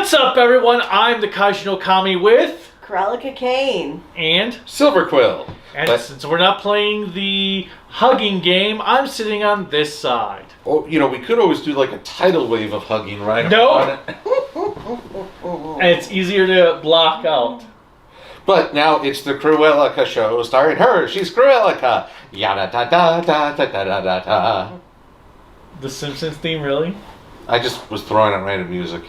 What's up, everyone? I'm the Kaiju no Kami with Cruellic Kain. and Silver Quill. since we're not playing the hugging game, I'm sitting on this side. Oh, we could always do like a tidal wave of hugging right No. on it. And it's easier to block out. But now it's the Cruellica show starring her. She's Cruellica. Yada da da da da da da da. The Simpsons theme, really? I just was throwing out random music.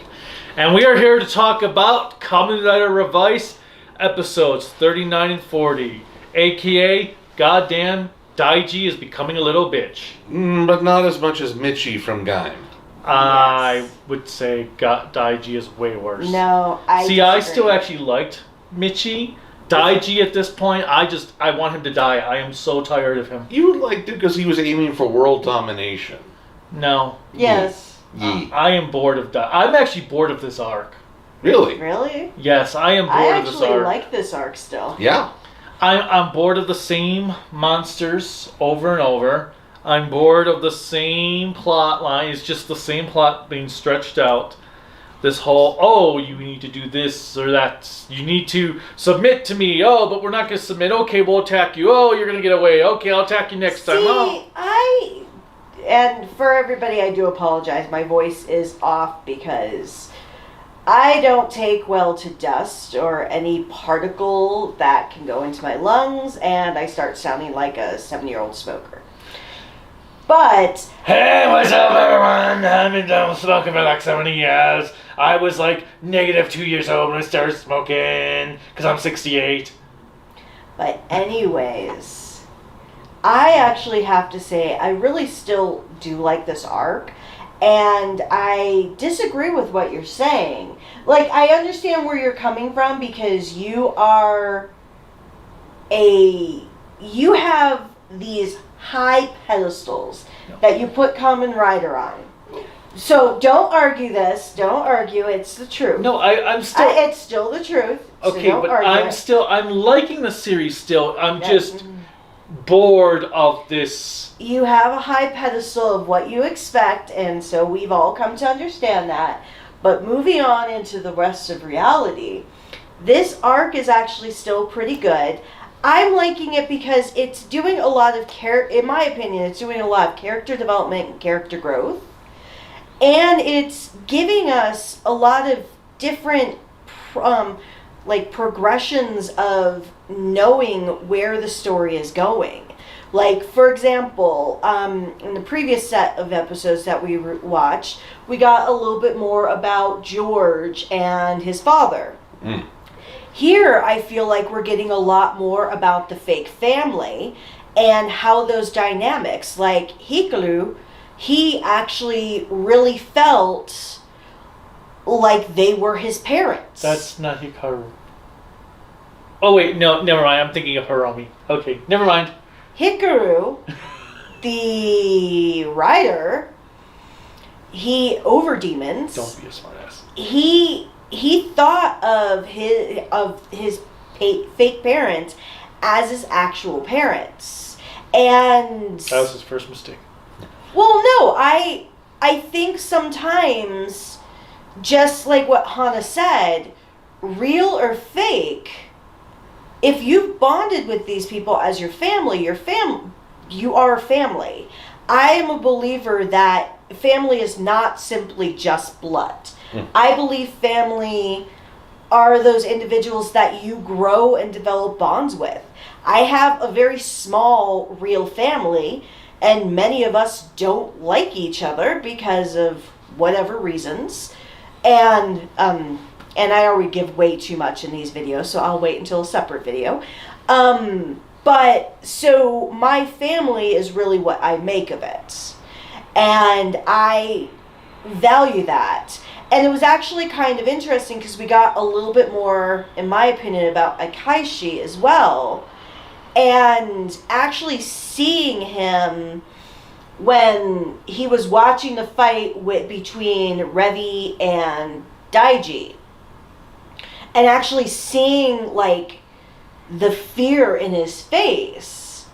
And we are here to talk about Kamen Rider Revice episodes 39 and 40. AKA, goddamn, Daiji is becoming a little bitch. But not as much as Michi from Kain. I would say Daiji is way worse. No, I See, disagree. I still actually liked Michi. Daiji at this point, I want him to die. I am so tired of him. You liked it because he was aiming for world domination. No. Yes. Yee. I am bored of that. I'm actually bored of this arc. Really? Really? Yes, I am I bored of this actually arc. like this arc still. Yeah. I'm bored of the same monsters over and over. I'm bored of the same plot line. It's just the same plot being stretched out. This whole, you need to do this or that. You need to submit to me. Oh, but we're not going to submit. Okay, we'll attack you. Oh, you're going to get away. Okay, I'll attack you next time. Oh. And for everybody, I do apologize. My voice is off because I don't take well to dust or any particle that can go into my lungs, and I start sounding like a 7-year-old smoker. But Hey, what's up, everyone? I've been done smoking for like 70 years. I was like negative 2 years old when I started smoking because I'm 68. anyways, I actually have to say I really still do like this arc, and I disagree with what you're saying. Like, I understand where you're coming from because you have these high pedestals that you put Kamen Rider on. So don't argue this. Don't argue. It's the truth. No, I'm still... It's still the truth. So okay, don't but argue it. I'm liking the series still. I'm Yeah. just bored of this. You have a high pedestal of what you expect, and so we've all come to understand that. But moving on into the rest of reality, this arc is actually still pretty good. I'm liking it because it's doing a lot of in my opinion, it's doing a lot of character development and character growth. And it's giving us a lot of different progressions of knowing where the story is going. Like, for example, in the previous set of episodes that we watched, we got a little bit more about George and his father. Here, I feel like we're getting a lot more about the fake family and how those dynamics, like Hikaru, he actually really felt like they were his parents. That's not Hikaru. Oh, wait, no, never mind. I'm thinking of Hiromi. Okay, never mind. Hikaru, the writer, he over demons. Don't be a smartass. He thought of his fake parents as his actual parents, and That was his first mistake. well, no, I think sometimes, just like what Hana said, real or fake, if you've bonded with these people as your family, you are family. I am a believer that family is not simply just blood. I believe family are those individuals that you grow and develop bonds with. I have a very small real family, and many of us don't like each other because of whatever reasons. And I already give way too much in these videos, so I'll wait until a separate video. But so my family is really what I make of it. And I value that. And it was actually kind of interesting because we got a little bit more, in my opinion, about Akaishi as well. And actually seeing him when he was watching the fight between Revi and Daiji. And actually seeing, like, the fear in his face.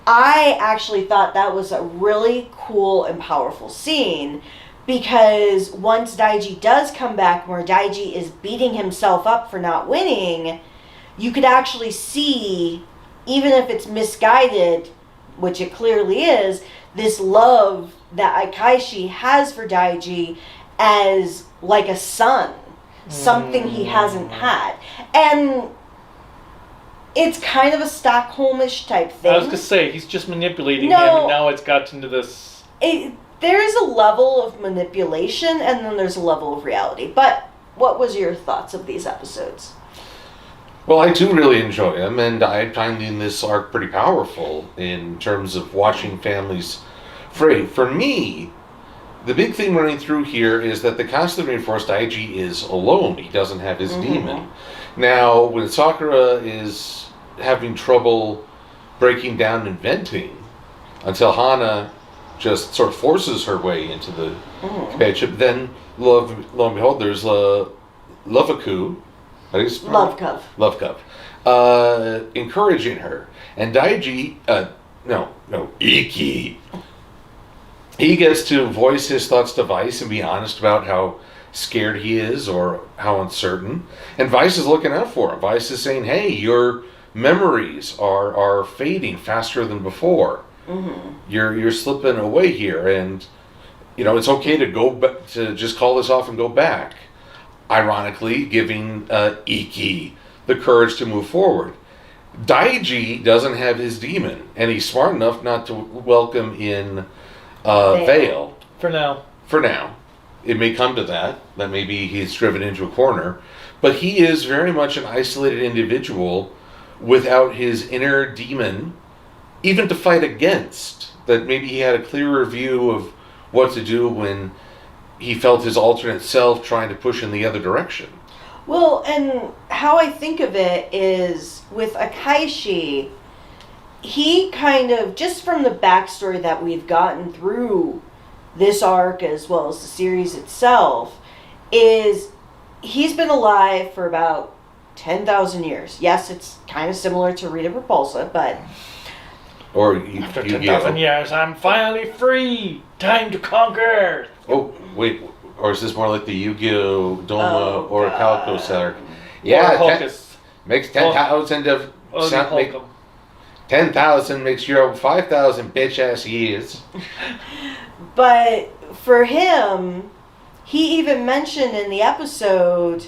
I actually thought that was a really cool and powerful scene Because once Daiji does come back, where Daiji is beating himself up for not winning, you could actually see, even if it's misguided, which it clearly is, this love that Akaishi has for Daiji as like a son, something he hasn't had. And it's kind of a Stockholmish type thing. I was going to say, he's just manipulating him, and now it's gotten to this... There is a level of manipulation, and then there's a level of reality. But what was your thoughts of these episodes? Well, I do really enjoy them, and I'm finding this arc pretty powerful in terms of watching families fray. For me, the big thing running through here is that the constantly reinforced Daiji is alone. He doesn't have his demon. Now, when Sakura is having trouble breaking down and venting, until Hana just sort of forces her way into the companionship, then lo and behold, there's Lovaku. Love Cub. Encouraging her. And Daiji, Iki. He gets to voice his thoughts to Vice and be honest about how scared he is or how uncertain. And Vice is looking out for him. Vice is saying, hey, your memories are fading faster than before. You're slipping away here, and it's okay to to just call this off and go back. Ironically, giving Iki the courage to move forward. Daiji doesn't have his demon, and he's smart enough not to welcome in Veil. For now. It may come to that maybe he's driven into a corner, but he is very much an isolated individual without his inner demon, even to fight against. That maybe he had a clearer view of what to do when he felt his alternate self trying to push in the other direction. Well, and how I think of it is with Akaishi, he kind of, just from the backstory that we've gotten through this arc as well as the series itself, is he's been alive for about 10,000 years. Yes, it's kind of similar to Rita Repulsa, but... Or after 10,000 years, I'm finally free! Time to conquer! Oh, wait, or is this more like the Yu-Gi-Oh! Doma or Calico Seller? Yeah, makes 10,000 of... 10,000 makes your 5,000 bitch-ass years. But for him, he even mentioned in the episode,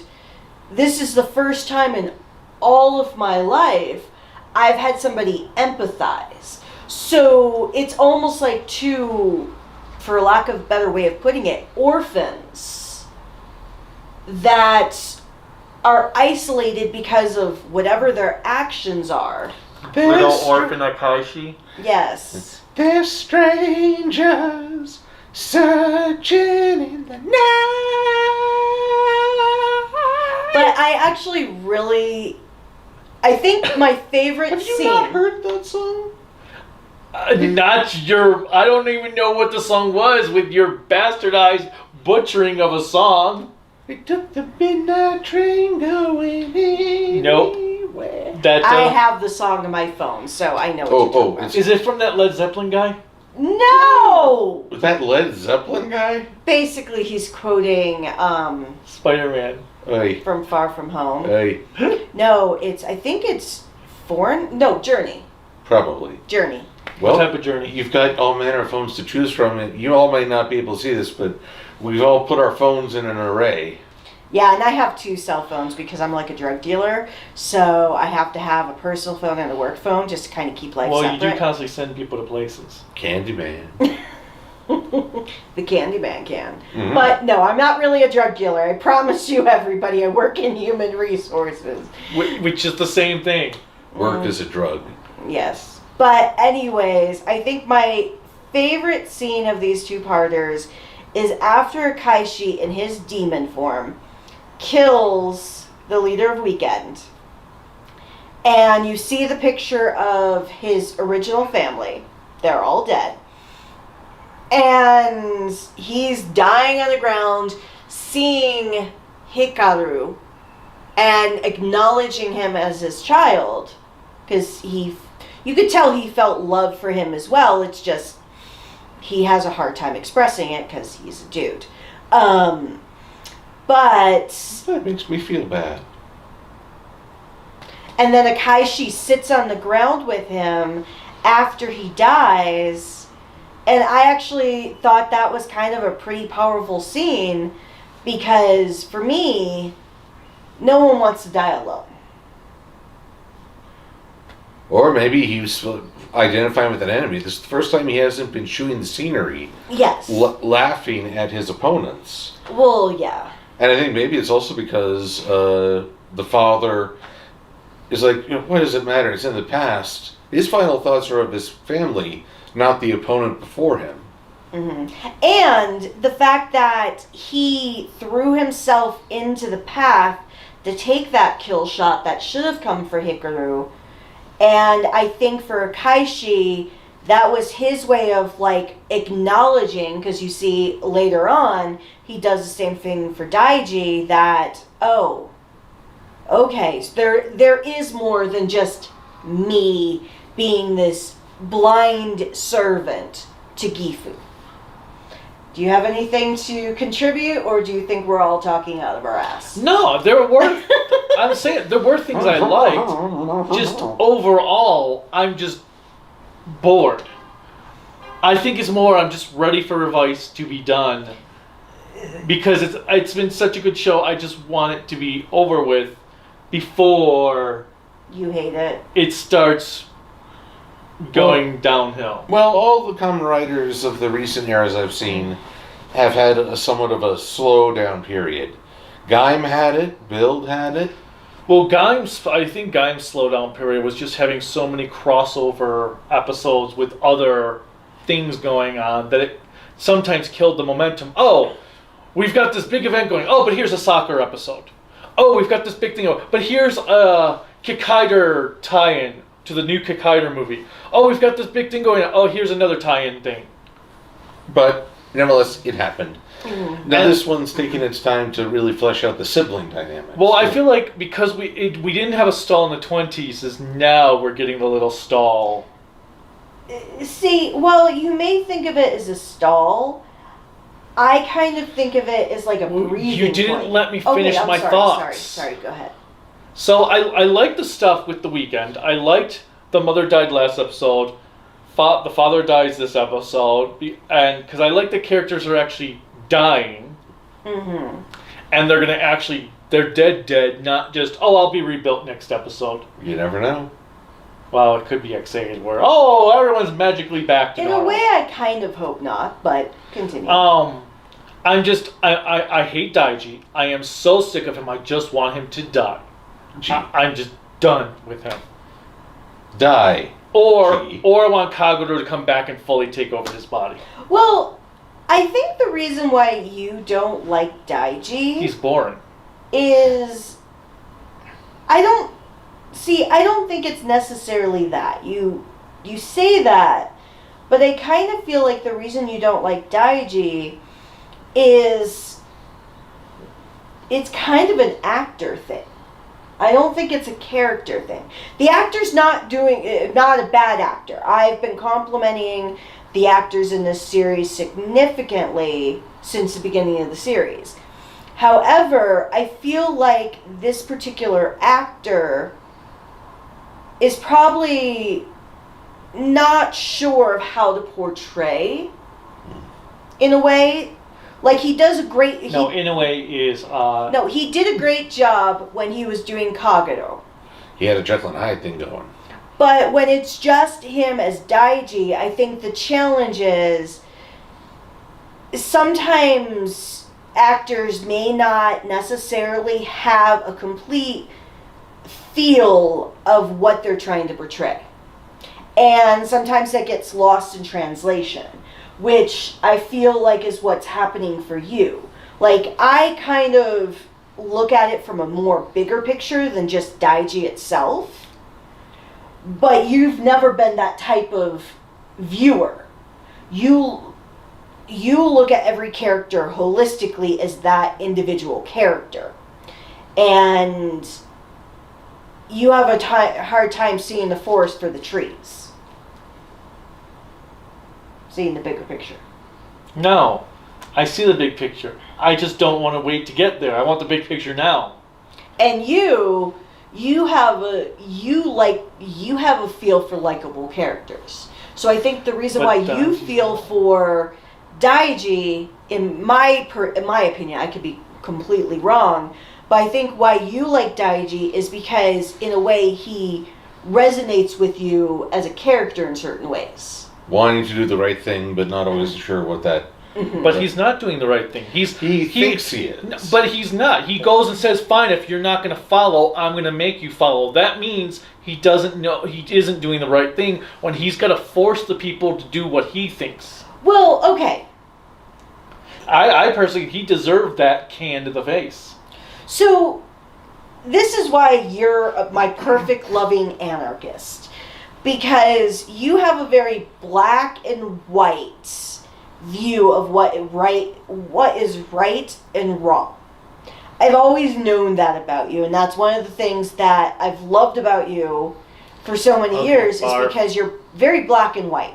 this is the first time in all of my life I've had somebody empathize. So it's almost like two, for lack of a better way of putting it, orphans that are isolated because of whatever their actions are. Little orphan Akaishi? Yes. They're strangers searching in the night. But I actually I think my favorite Have scene... you not heard that song? I don't even know what the song was with your bastardized butchering of a song. We took the midnight train going anywhere. Nope. I have the song on my phone, so I know what you're talking about. Is it from that Led Zeppelin guy? No! Was that Led Zeppelin guy? Basically, he's quoting Spider-Man. Hey. From Far From Home. Hey. No, I think it's Journey. Probably. Journey. Well, what type of Journey? You've got all manner of phones to choose from, and you all may not be able to see this, but we've all put our phones in an array. Yeah, and I have 2 cell phones because I'm like a drug dealer, so I have to have a personal phone and a work phone just to kind of keep life separate. Well, you do constantly send people to places. Candyman. The Candyman can. Mm-hmm. But no, I'm not really a drug dealer. I promise you, everybody, I work in human resources. Which is the same thing. Work is a drug. Yes. But anyways, I think my favorite scene of these 2-parters is after Akaishi in his demon form kills the leader of Weekend. And you see the picture of his original family. They're all dead. And he's dying on the ground, seeing Hikaru and acknowledging him as his child. Because you could tell he felt love for him as well. It's just he has a hard time expressing it because he's a dude. But That makes me feel bad. and then Akaishi sits on the ground with him after he dies, and I actually thought that was kind of a pretty powerful scene because for me, no one wants to die alone. Or maybe he was identifying with an enemy. This is the first time he hasn't been chewing the scenery, Yes. laughing at his opponents. Well, yeah. And I think maybe it's also because the father is like, what does it matter? It's in the past. His final thoughts are of his family, not the opponent before him. Mm-hmm. And the fact that he threw himself into the path to take that kill shot that should have come for Hikaru. And I think for Kaishi, that was his way of like acknowledging, because you see later on, he does the same thing for Daiji, that, oh, okay, so there is more than just me being this blind servant to Gifu. Do you have anything to contribute, or do you think we're all talking out of our ass? No, I'm saying there were things I liked. Just overall, I'm just bored. I think it's more I'm just ready for Revice to be done. Because it's been such a good show, I just want it to be over with before You hate it? it starts going downhill. Well, all the Kamen Riders of the recent eras I've seen have had somewhat of a slow down period. Gaim had it, Build had it. Well, I think Gaim's slowdown period was just having so many crossover episodes with other things going on that it sometimes killed the momentum. Oh, we've got this big event going. Oh, but here's a soccer episode. Oh, we've got this big thing going. But here's a Kikaider tie-in to the new Kikaider movie. Oh, we've got this big thing going on. Oh, here's another tie-in thing. But nevertheless, it happened. Mm-hmm. Now And- this one's taking its time to really flesh out the sibling dynamic. Well, I feel like because we didn't have a stall in the 20s, is now we're getting the little stall. See, well, you may think of it as a stall. I kind of think of it as like a breathing You didn't point. let me finish Okay, I'm my sorry, thoughts. Sorry, go ahead. So I liked the stuff with the weekend. I liked the mother died last episode. The father dies this episode, and because I like the characters are actually dying, Mm-hmm. and they're dead, not just I'll be rebuilt next episode. You never know. Well, it could be X8 where everyone's magically back to In a normal. way, I kind of hope not, but continue. I hate Daiji. I am so sick of him. I just want him to die. I'm just done with him. Die. Or Gee. I want Kaguro to come back and fully take over his body. Well, I think the reason why you don't like Daiji He's boring. is I don't think it's necessarily that. You say that, but I kind of feel like the reason you don't like Daiji is it's kind of an actor thing. I don't think it's a character thing. The actor's not a bad actor. I've been complimenting the actors in this series significantly since the beginning of the series. However, I feel like this particular actor is probably not sure of how to portray in a way. Like he does a great... Inoue is... No, he did a great job when he was doing Kagero. He had a Jekyll and Hyde thing going. But when it's just him as Daiji, I think the challenge is sometimes actors may not necessarily have a complete feel of what they're trying to portray. And sometimes that gets lost in translation, which I feel like is what's happening for you. Like, I kind of look at it from a more bigger picture than just Daiji itself. But you've never been that type of viewer. You look at every character holistically as that individual character. And you have a hard time seeing the forest for the trees. seeing the bigger picture. No, I see the big picture. I just don't want to wait to get there. I want the big picture now. And you have a feel for likable characters. So I think the reason why you feel for Daiji, in my opinion, I could be completely wrong, but I think why you like Daiji is because in a way he resonates with you as a character in certain ways. Wanting to do the right thing, but not always sure what that. But he's not doing the right thing. He thinks he is. But he's not. He goes and says, fine, if you're not going to follow, I'm going to make you follow. That means he doesn't know, he isn't doing the right thing when he's got to force the people to do what he thinks. Well, okay. I personally, he deserved that can to the face. So, this is why you're my perfect loving anarchist. Because you have a very black and white view of what is right and wrong. I've always known that about you, and that's one of the things that I've loved about you for so many years is because you're very black and white.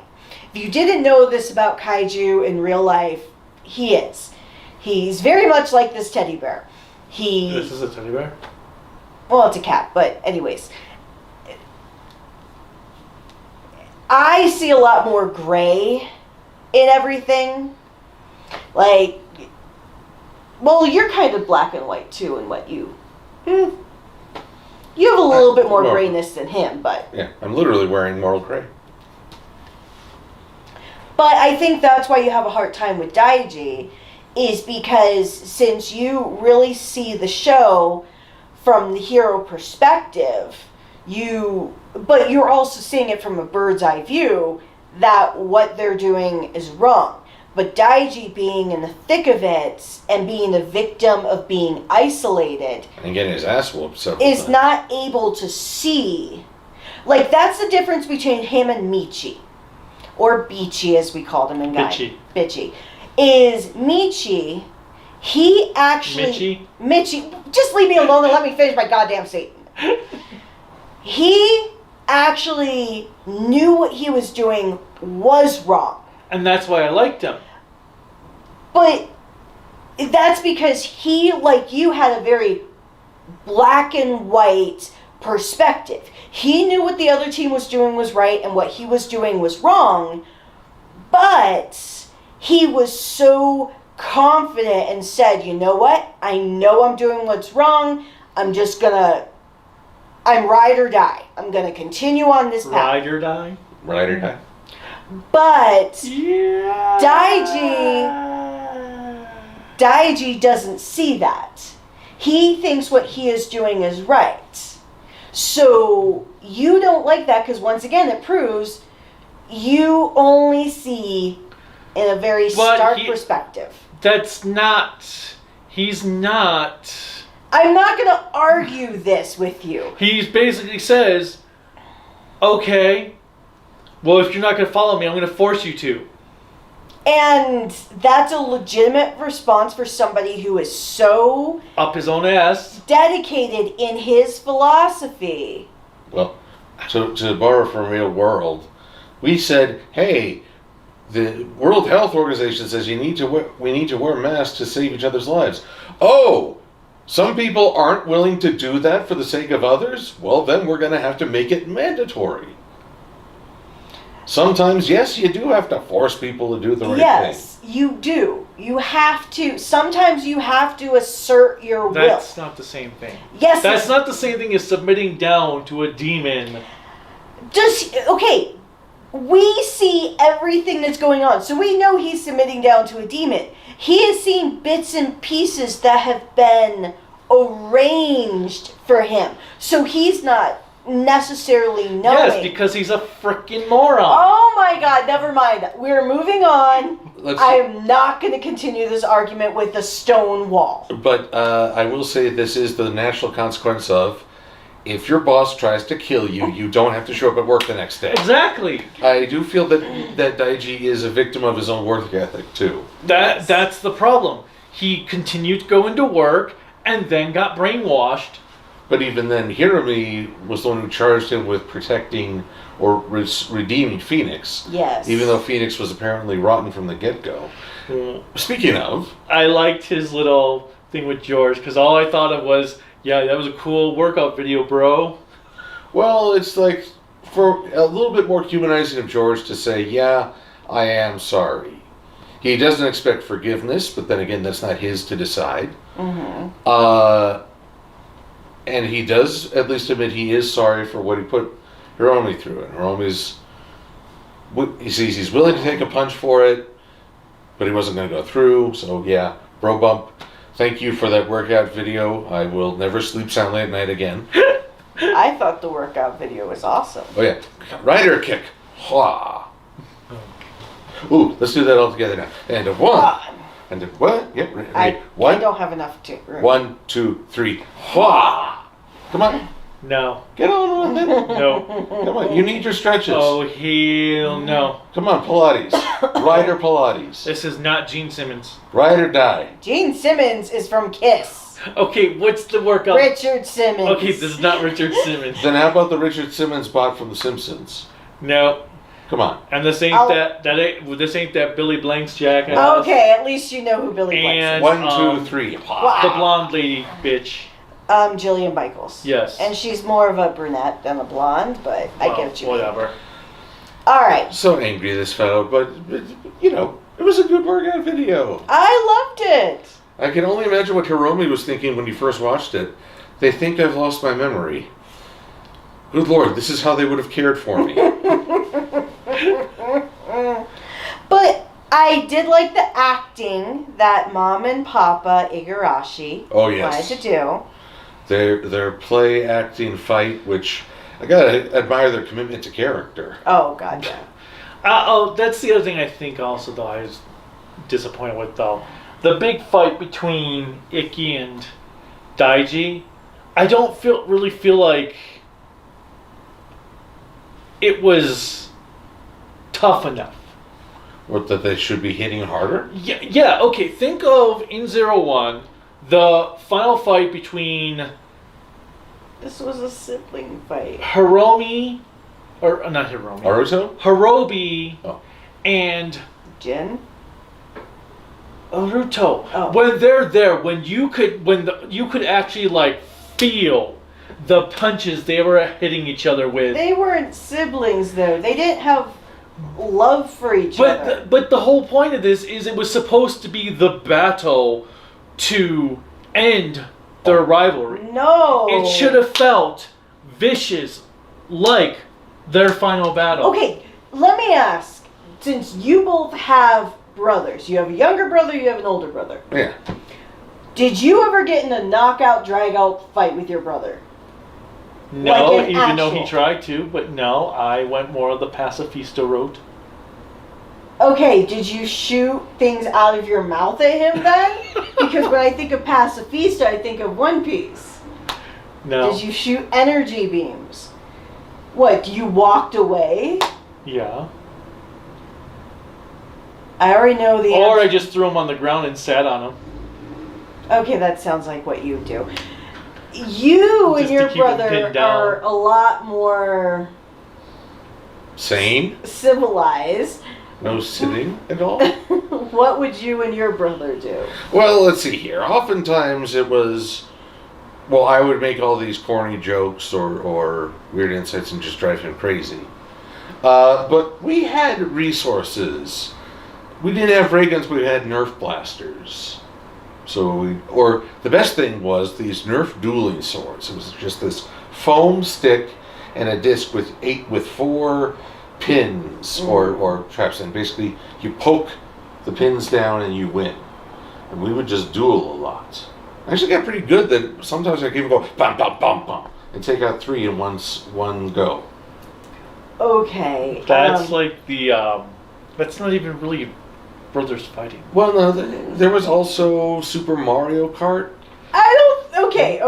If you didn't know this about kaiju in real life, he is. He's very much like this teddy bear. This is a teddy bear? Well, it's a cat, but anyways. I see a lot more gray in everything. Like, well, you're kind of black and white too in what you... You have a little bit more grayness than him, but... Yeah, I'm literally wearing moral gray. But I think that's why you have a hard time with Daiji, is because since you really see the show from the hero perspective, but you're also seeing it from a bird's eye view, that what they're doing is wrong. But Daiji being in the thick of it and being a victim of being isolated and getting his ass whooped is not able to see. Like, that's the difference between him and Michi. Or Bichi, as we called him in Guy. Bichi. Is Michi, he actually... Michi, just leave me alone and let me finish my goddamn statement. He actually knew what he was doing was wrong. And that's why I liked him. But that's because he, like you, had a very black and white perspective. He knew what the other team was doing was right and what he was doing was wrong, but he was so confident and said, you know what? I know I'm doing what's wrong. I'm ride or die. I'm going to continue on this path. Ride or die? Ride or die. But yeah. Daiji doesn't see that. He thinks what he is doing is right. So you don't like that because once again it proves you only see in a very stark perspective. He's not. I'm not going to argue this with you. He basically says, okay, well, if you're not going to follow me, I'm going to force you to. And that's a legitimate response for somebody who is so... up his own ass. ...dedicated in his philosophy. Well, to borrow from real world, we said, hey, the World Health Organization says we need to wear masks to save each other's lives. Oh, some people aren't willing to do that for the sake of others? Well, then we're going to have to make it mandatory. Sometimes, yes, you do have to force people to do the right thing. Yes, you do. You have to. Sometimes you have to assert your will. That's not the same thing. Yes. That's not the same thing as submitting down to a demon. Okay, we see everything that's going on. So we know he's submitting down to a demon. He has seen bits and pieces that have been arranged for him. So he's not necessarily knowing. Yes, because he's a freaking moron. Oh my god, never mind. We're moving on. I am not going to continue this argument with the stone wall. But I will say this is the natural consequence of if your boss tries to kill you, you don't have to show up at work the next day. Exactly. I do feel that Daiji is a victim of his own work ethic too. That's the problem. He continued to go into work and then got brainwashed But even then, Hirami was the one who charged him with protecting or redeeming Phoenix. Yes. Even though Phoenix was apparently rotten from the get-go. Speaking of... I liked his little thing with George, because all I thought of was, yeah, that was a cool workout video, bro. Well, it's like, for a little bit more humanizing of George to say, yeah, I am sorry. He doesn't expect forgiveness, but then again, that's not his to decide. Mm-hmm. And he does at least admit he is sorry for what he put Hiromi through. And Hiromi's, he sees he's willing to take a punch for it, but he wasn't going to go through. So yeah, bro bump. Thank you for that workout video. I will never sleep soundly at night again. I thought the workout video was awesome. Oh yeah, rider kick. Hua. Ooh, let's do that all together now. And a one. And a what? Yep. I don't have enough room. 1, 2, 3. Hua. Come on. No. Get on with it. No. Come on, you need your stretches. Oh, hell no. Come on, Pilates. Rider Pilates. This is not Gene Simmons. Ride or die. Gene Simmons is from Kiss. Okay, what's the workout? Richard Simmons. Okay, this is not Richard Simmons. Then how about the Richard Simmons bot from The Simpsons? No. Come on. And this ain't this ain't that Billy Blanks jackass. Okay, at least you know who Billy Blanks is. 1, 2, 3. The blonde lady bitch. Jillian Michaels. Yes. And she's more of a brunette than a blonde, but I get what you mean. Whatever. All right. So angry, this fellow, but you know, it was a good workout video. I loved it. I can only imagine what Hiromi was thinking when he first watched it. They think I've lost my memory. Good Lord, this is how they would have cared for me. But I did like the acting that Mom and Papa Igarashi wanted to do. Their play, acting, fight, which I gotta admire their commitment to character. Oh, God, yeah. That's the other thing I think also, though, I was disappointed with, though. The big fight between Ikki and Daiji, I don't really feel like it was tough enough. What, that they should be hitting harder? Yeah, okay. Think of in 01, the final fight between... This was a sibling fight. Hiromi, or not Hiromi. Naruto? Hirobi and... Jin? Naruto. Oh. When they're there, you could actually like feel the punches they were hitting each other with. They weren't siblings, though. They didn't have love for each other. But the whole point of this is it was supposed to be the battle to end their rivalry. No. It should have felt vicious, like their final battle. Okay, let me ask. Since you both have brothers, you have a younger brother, you have an older brother. Yeah. Did you ever get in a knockout, drag-out fight with your brother? No, Like even though he tried to, but no, I went more of the pacifista route. Okay, did you shoot things out of your mouth at him then? Because when I think of pacifista, I think of One Piece. No. Did you shoot energy beams? What, you walked away? Yeah. I already know the Or I answer. just threw him on the ground and sat on him. Okay, that sounds like what you do. You and Just to your keep him brother pinned down. are a lot more Sane? civilized. No sitting at all? What would you and your brother do? Well, let's see here. Oftentimes it was, well, I would make all these corny jokes or weird insights and just drive him crazy. But we had resources. We didn't have ray guns, but we had Nerf blasters. Or the best thing was these Nerf dueling swords. It was just this foam stick and a disc with 4 pins or traps, and basically you poke the pins down and you win. And we would just duel a lot. I actually got pretty good that sometimes I could even go bam bam bam bam and take out 3 in one go. Okay. That's like the, that's not even really brothers fighting. Well, no, there was also Super Mario Kart. Okay.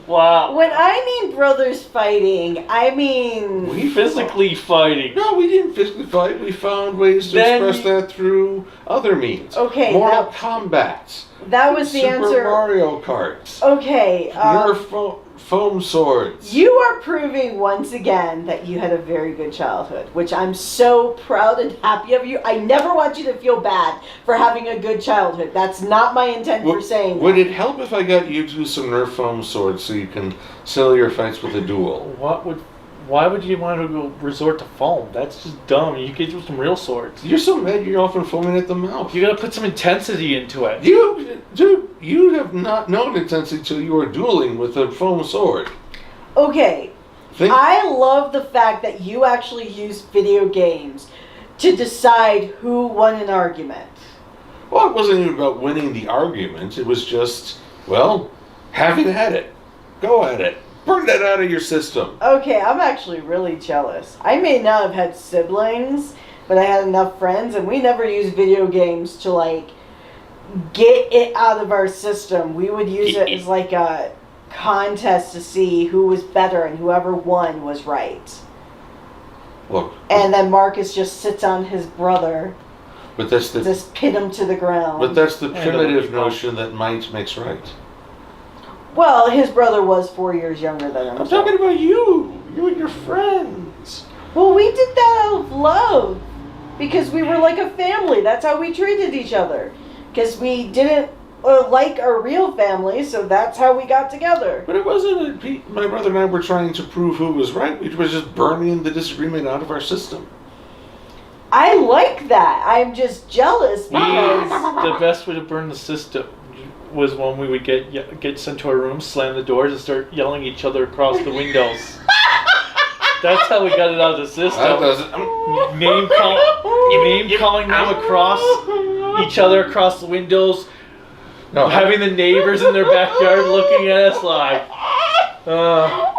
Wow. When I mean brothers fighting, I mean... We Physically fighting. No, we didn't physically fight. We found ways to Then express that through other means. Okay, Mortal now- Kombat. That was the Super answer. Mario Kart. Okay. Nerf foam swords. You are proving once again that you had a very good childhood, which I'm so proud and happy of you. I never want you to feel bad for having a good childhood. That's not my intent for saying Would that. it help if I got you to some Nerf foam swords so you can settle your fights with a duel? Why would you want to go resort to foam? That's just dumb. You could use some real swords. You're so mad you're often foaming at the mouth. You gotta put some intensity into it. You have not known intensity till you were dueling with a foam sword. Okay. I love the fact that you actually use video games to decide who won an argument. Well, it wasn't even about winning the argument. It was just, well, having at it. Go at it. Burn that out of your system. Okay, I'm actually really jealous. I may not have had siblings, but I had enough friends, and we never used video games to, like, get it out of our system. We would use it as, like, a contest to see who was better, and whoever won was right. Look. And then Marcus just sits on his brother. But that's the... Just pin him to the ground. But that's the primitive notion that might makes right. Well, his brother was 4 years younger than him. I'm talking about you. You and your friends. Well, we did that out of love. Because we were like a family. That's how we treated each other. Because we didn't like our real family, so that's how we got together. But it wasn't... My brother and I were trying to prove who was right. We were just burning the disagreement out of our system. I like that. I'm just jealous because... The best way to burn the system was when we would get sent to our room, slam the doors, and start yelling at each other across the windows. That's how we got it out of the system. That doesn't... Name calling them across each other across the windows. No, having the neighbors in their backyard looking at us like... Oh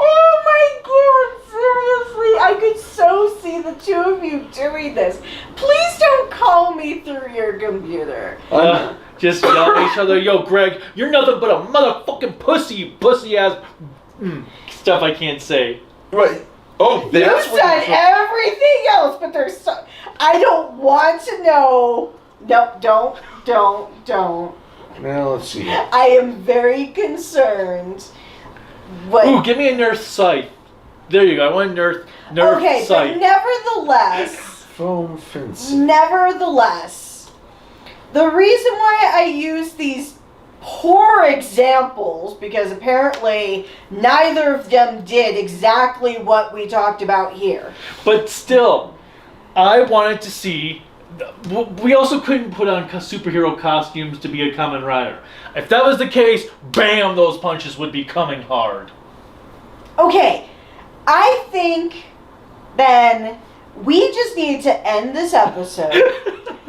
my god, seriously, I could so see the two of you doing this. Please don't call me through your computer. Just yelling at each other, yo, Greg, you're nothing but a motherfucking pussy, you pussy-ass... stuff I can't say. Right. Oh, that's you said everything else, but there's so... I don't want to know. No, don't. Now, let's see. I am very concerned. Ooh, give me a Nerf scythe. There you go, I want a Nerf okay, scythe. but nevertheless... Foam fencing. Nevertheless, the reason why I use these poor examples, because apparently neither of them did exactly what we talked about here. But still, I wanted to see... We also couldn't put on superhero costumes to be a Kamen Rider. If that was the case, bam, those punches would be coming hard. Okay, I think then we just need to end this episode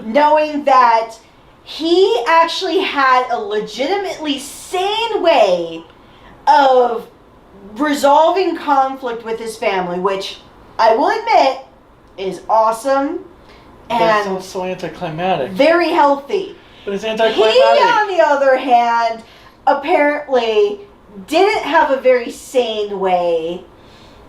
knowing that he actually had a legitimately sane way of resolving conflict with his family, which I will admit is awesome. That And sounds so anticlimactic. very healthy. But it's He, anticlimactic. on the other hand, apparently didn't have a very sane way.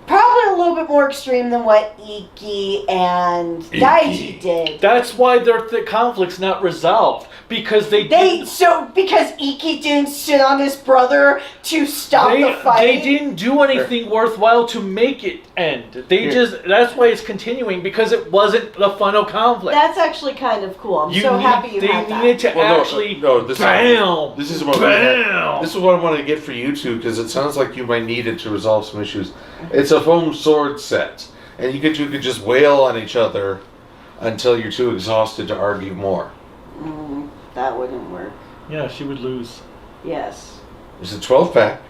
Probably a little bit more extreme than what Iki and Daiji did. That's why their conflict's not resolved. Because because Iki didn't sit on his brother to stop the fight. They didn't do anything worthwhile to make it end. That's why it's continuing, because it wasn't the final conflict. That's actually kind of cool. I'm so happy you had that. They needed to actually... This is what I want to get for you two, because it sounds like you might need it to resolve some issues. It's a foam sword set, and you could just wail on each other until you're too exhausted to argue more. That wouldn't work. Yeah, she would lose. Yes. It's a 12-pack.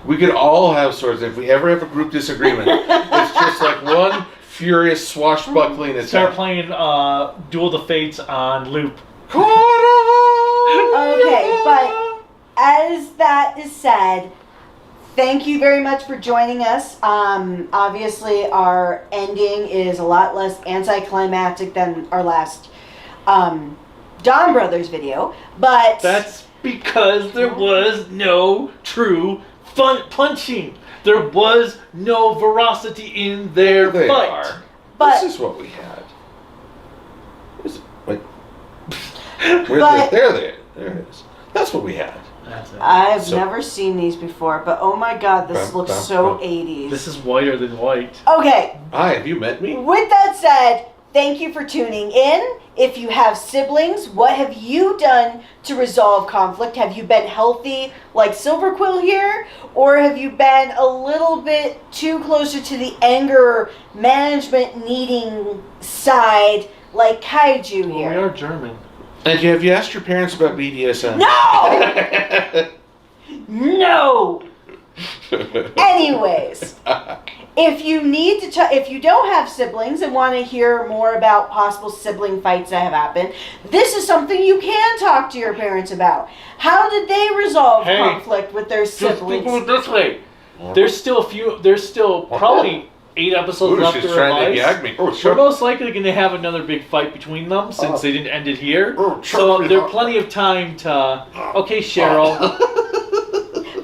We could all have swords. If we ever have a group disagreement, it's just like one furious swashbuckling attack. Start playing Duel of the Fates on loop. Okay, but as that is said, thank you very much for joining us. Obviously, our ending is a lot less anticlimactic than our last Dawn Brothers video, but... That's because there was no true punching. There was no veracity in their fight. But this is what we had. There There it is. That's what we had. That's it. I've So- never seen these before, but oh my god, this Bum, looks bum, so bum. 80s. This is whiter than white. Okay, Hi, have you met me? with that said, thank you for tuning in. If you have siblings, what have you done to resolve conflict? Have you been healthy like Silver Quill here? Or have you been a little bit too closer to the anger management needing side like Kaiju Well, here? we are German. And have you asked your parents about BDSM? No! No! Anyways, if you need to, if you don't have siblings and want to hear more about possible sibling fights that have happened, this is something you can talk to your parents about. How did they resolve Hey, conflict with their Just think siblings? of it this way. There's still probably 8 episodes Ooh, left to she's trying to revise. gag me. Oh, We're sure. most likely going to have another big fight between them since they didn't end it here. Oh, So sure. there's plenty of time to. Okay, Cheryl.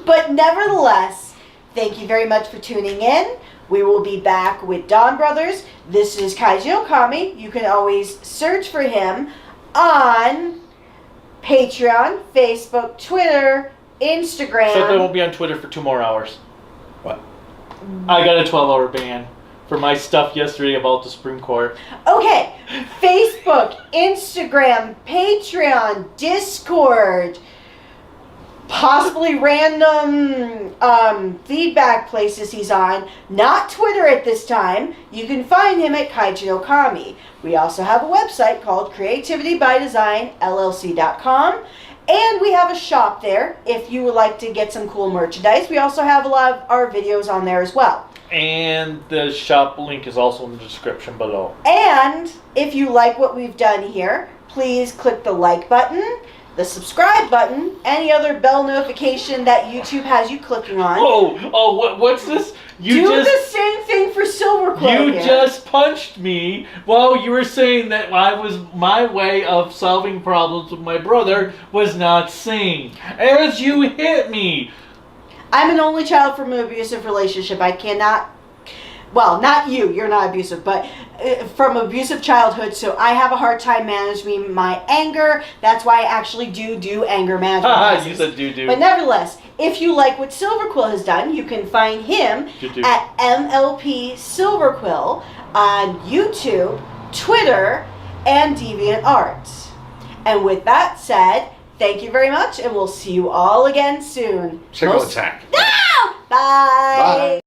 But nevertheless, thank you very much for tuning in. We will be back with Don Brothers. This is Kaiju Okami. You can always search for him on Patreon, Facebook, Twitter, Instagram. Except I won't be on Twitter for 2 more hours. What? I got a 12-hour ban for my stuff yesterday about the Supreme Court. Okay, Facebook, Instagram, Patreon, Discord, possibly random feedback places he's on. Not Twitter at this time. You can find him at Kaiju Okami. We also have a website called creativitybydesignllc.com. And we have a shop there if you would like to get some cool merchandise. We also have a lot of our videos on there as well. And the shop link is also in the description below. And if you like what we've done here, please click the like button, the subscribe button, any other bell notification that YouTube has you clicking on. What's this? Do the same thing for Silver Quill You here. just punched me while you were saying that my way of solving problems with my brother was not sane. As you hit me. I'm an only child from an abusive relationship. I cannot... Well, not you. You're not abusive, but from abusive childhood, so I have a hard time managing my anger. That's why I actually do anger management Haha, classes. you said do. But nevertheless, if you like what Silver Quill has done, you can find him Do-do. at MLP Silver Quill on YouTube, Twitter, and DeviantArt. And with that said, thank you very much, and we'll see you all again soon. Signal attack. No! Bye! Bye.